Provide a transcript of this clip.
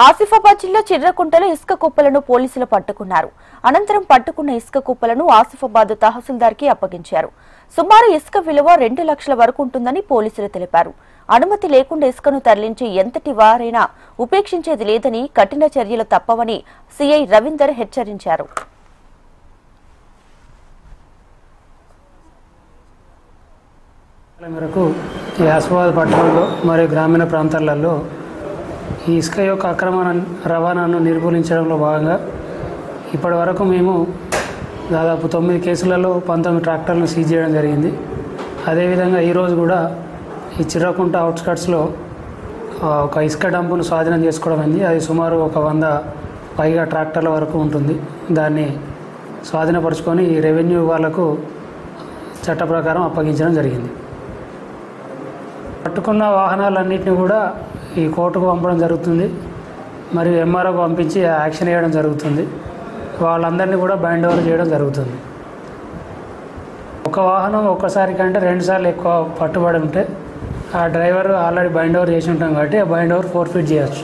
ఆసిఫాబాద్ జిల్లా చిర్రకుంటలో ఇసుక కుప్పలను పోలీసులు పట్టుకున్నారు. అనంతరం పట్టుకున్న ఇసుక కుప్పలను ఆసిఫాబాద్ తహసీల్దార్కి అప్పగించారు. సుమారు ఇసుక విలువ 2 లక్షల వరకు ఉంటుందని పోలీసులు తెలిపారు. అనుమతి లేకుండా ఇసుకను తరలించి ఎంతటి వారైనా ఉపేక్షించేది లేదని, కఠిన చర్యలు తప్పవని సిఐ రవీందర్ హెచ్చరించారు. మేరకు ఈ ఆసిఫాబాద్ పట్టణంలో మరియు గ్రామీణ ప్రాంతాలలో ఈ ఇసుక యొక్క అక్రమ రవాణాను నిర్మూలించడంలో భాగంగా ఇప్పటి వరకు మేము దాదాపు 9 కేసులలో 19 ట్రాక్టర్లను సీజ్ చేయడం జరిగింది. అదేవిధంగా ఈరోజు కూడా ఈ చిర్రకుంట అవుట్స్కట్స్లో ఒక ఇసుక డంపును స్వాధీనం చేసుకోవడం అయింది. అది సుమారు ఒక 100 పైగా ట్రాక్టర్ల వరకు ఉంటుంది. దాన్ని స్వాధీనపరుచుకొని ఈ రెవెన్యూ వాళ్ళకు చట్ట ప్రకారం అప్పగించడం జరిగింది. పట్టుకున్న వాహనాలన్నింటినీ కూడా ఈ కోర్టుకు పంపడం జరుగుతుంది. మరియు ఎంఆర్ఓకు పంపించి యాక్షన్ వేయడం జరుగుతుంది. వాళ్ళందరినీ కూడా బైండ్ ఓవర్ చేయడం జరుగుతుంది. ఒక వాహనం ఒక్కసారి కంటే 2 సార్లు ఎక్కువ పట్టుబడి ఉంటే ఆ డ్రైవర్ ఆల్రెడీ బైండ్ ఓవర్ చేసి ఉంటాం కాబట్టి ఆ బైండ్ ఓవర్ ఫోర్ఫిట్ చేయొచ్చు.